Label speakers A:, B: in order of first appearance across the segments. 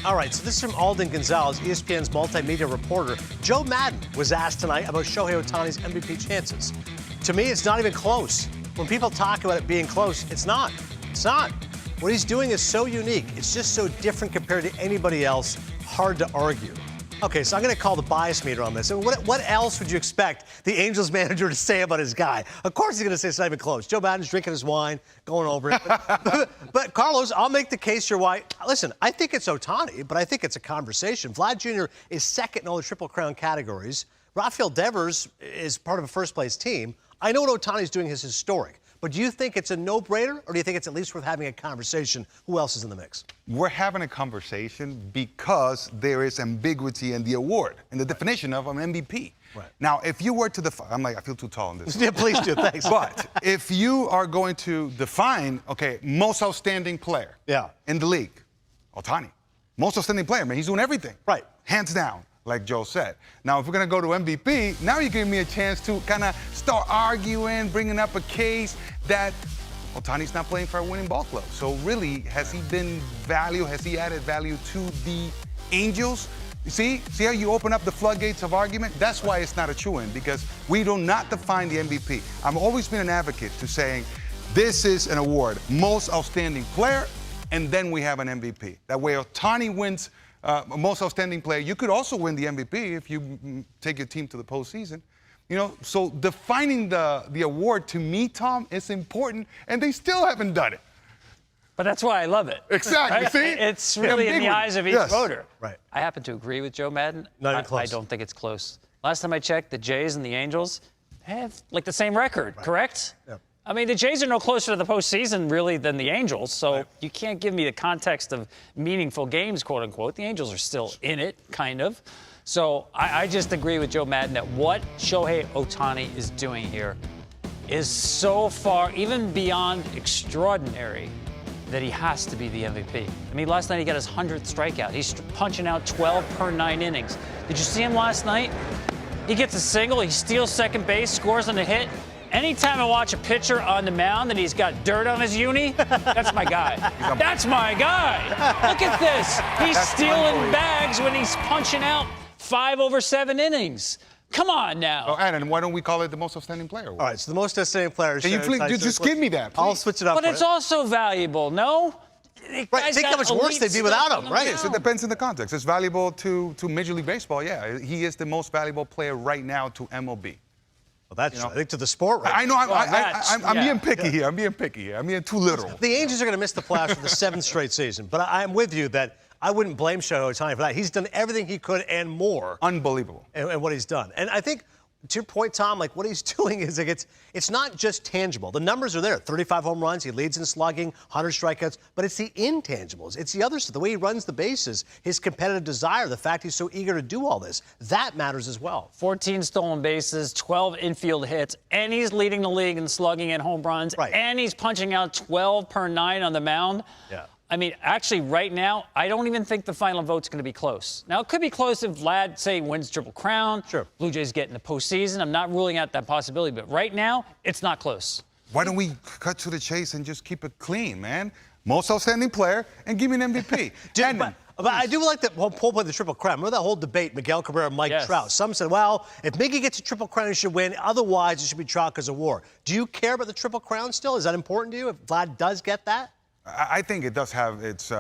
A: All right, so this is from Alden Gonzalez, ESPN's multimedia reporter. Joe Madden was asked tonight about Shohei Ohtani's MVP chances. To me, it's not even close. When people talk about it being close, it's not. It's not. What he's doing is so unique. It's just so different compared to anybody else. Hard to argue. Okay, so I'm going to call the bias meter on this. I mean, what else would you expect the Angels manager to say about his guy? Of course he's going to say it's not even close. Joe Madden's drinking his wine, going over it. But Carlos, I'll make the case here why. Listen, I think it's Ohtani, but I think it's a conversation. Vlad Jr. is second in all the Triple Crown categories. Rafael Devers is part of a first-place team. I know what Ohtani's doing is historic. But do you think it's a no-brainer, or do you think it's at least worth having a conversation? Who else is in the mix?
B: We're having a conversation because there is ambiguity in the award and the definition of an MVP.
A: Right.
B: Now, if you were to define, I feel too tall on this.
A: Yeah, please do, thanks.
B: But if you are going to define, okay, most outstanding player in the league, Ohtani. Most outstanding player, man, he's doing everything.
A: Right.
B: Hands down. Like Joe said. Now, if we're going to go to MVP, now you give me a chance to kind of start arguing, bringing up a case that Ohtani's not playing for a winning ball club. So really, has he been value, has he added value to the Angels? You see how you open up the floodgates of argument? That's why it's not a true win, because we do not define the MVP. I've always been an advocate to saying this is an award, most outstanding player, and then we have an MVP. That way Ohtani wins most outstanding player. You could also win the MVP if you take your team to the postseason. You know, so defining the award to me, Tom, is important, and they still haven't done it.
C: But that's why I love it.
B: Exactly.
C: Right?
B: See,
C: it's really in the eyes of each voter.
A: Right.
C: I happen to agree with Joe Madden.
A: Not even close.
C: I don't think it's close. Last time I checked, the Jays and the Angels have like the same record, correct?
A: Yeah.
C: I mean, the Jays are no closer to the postseason, really, than the Angels, so you can't give me the context of meaningful games, quote-unquote. The Angels are still in it, kind of. So I just agree with Joe Madden that what Shohei Ohtani is doing here is so far, even beyond extraordinary, that he has to be the MVP. I mean, last night he got his 100th strikeout. He's punching out 12 per 9 innings. Did you see him last night? He gets a single, he steals second base, scores on a hit. Anytime I watch a pitcher on the mound and he's got dirt on his uni, that's my guy. That's my guy. Look at this. He's stealing bags when he's punching out 5 over 7 innings. Come on now.
B: Oh, and why don't we call it the most outstanding player?
A: All right, so the most outstanding player.
B: Can you please just give me that, please?
A: I'll switch it up.
C: But it's also valuable, no?
A: Right, think how much worse they'd be without him, right?
B: Yes, it depends on the context. It's valuable to Major League Baseball, yeah. He is the most valuable player right now to MLB.
A: Well, that's, I think, to the sport, right?
B: I know, I'm being picky here. I'm being picky here. I'm being too literal.
A: The Angels are going to miss the playoffs for the 7th straight season, but I'm with you that I wouldn't blame Shohei Ohtani for that. He's done everything he could and more.
B: Unbelievable.
A: And what he's done. And I think, to your point, Tom, like what he's doing is like it's not just tangible. The numbers are there. 35 home runs, he leads in slugging, 100 strikeouts, but it's the intangibles. It's the other stuff, the way he runs the bases, his competitive desire, the fact he's so eager to do all this. That matters as well.
C: 14 stolen bases, 12 infield hits, and he's leading the league in slugging and home runs, and he's punching out 12 per 9 on the mound.
A: Yeah.
C: I mean, actually, right now, I don't even think the final vote's going to be close. Now, it could be close if Vlad, say, wins Triple Crown.
A: Sure.
C: Blue Jays get in the postseason. I'm not ruling out that possibility, but right now, it's not close.
B: Why don't we cut to the chase and just keep it clean, man? Most outstanding player, and give me an MVP.
A: But I do like that whole point of the Triple Crown. Remember that whole debate, Miguel Cabrera and Mike Trout? Some said, well, if Miggy gets a Triple Crown, he should win. Otherwise, it should be chalk as a war. Do you care about the Triple Crown still? Is that important to you if Vlad does get that?
B: I think it does have its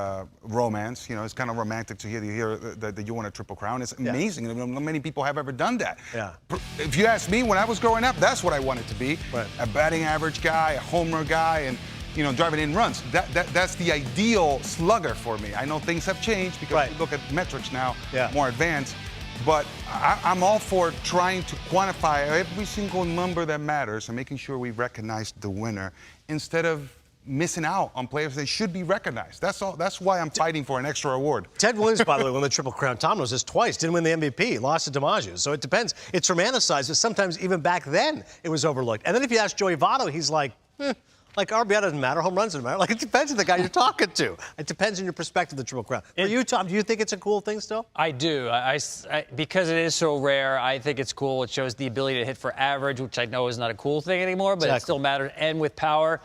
B: romance. You know, it's kind of romantic to hear that you won a Triple Crown. It's amazing. I mean, not many people have ever done that.
A: Yeah.
B: If you ask me, when I was growing up, that's what I wanted to be.
A: Right.
B: A batting average guy, a homer guy, and, you know, driving in runs. That's the ideal slugger for me. I know things have changed because we look at metrics now, more advanced. But I'm all for trying to quantify every single number that matters and making sure we recognize the winner instead of missing out on players that should be recognized. That's all. That's why I'm fighting for an extra award.
A: Ted Williams, by the way, won the Triple Crown. Tom knows this twice. Didn't win the MVP. Lost to DiMaggio. So it depends. It's romanticized, but sometimes even back then it was overlooked. And then if you ask Joey Votto, he's like, like RBI doesn't matter, home runs doesn't matter. Like it depends on the guy you're talking to. It depends on your perspective of the Triple Crown. For you, Tom, do you think it's a cool thing still?
C: I do. Because it is so rare, I think it's cool. It shows the ability to hit for average, which I know is not a cool thing anymore, but it still matters. And with power.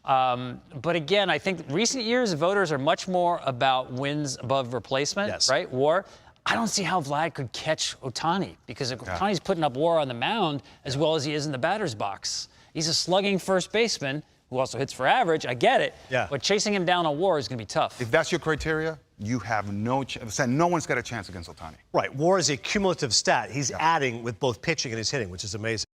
C: But again, I think recent years, voters are much more about wins above replacement,
A: Yes.
C: right? WAR. I don't see how Vlad could catch Ohtani because Ohtani's putting up WAR on the mound as well as he is in the batter's box. He's a slugging first baseman who also hits for average. I get it.
A: Yeah.
C: But chasing him down on WAR is going to be tough.
B: If that's your criteria, you have no chance. No one's got a chance against Ohtani.
A: Right. WAR is a cumulative stat. He's adding with both pitching and his hitting, which is amazing.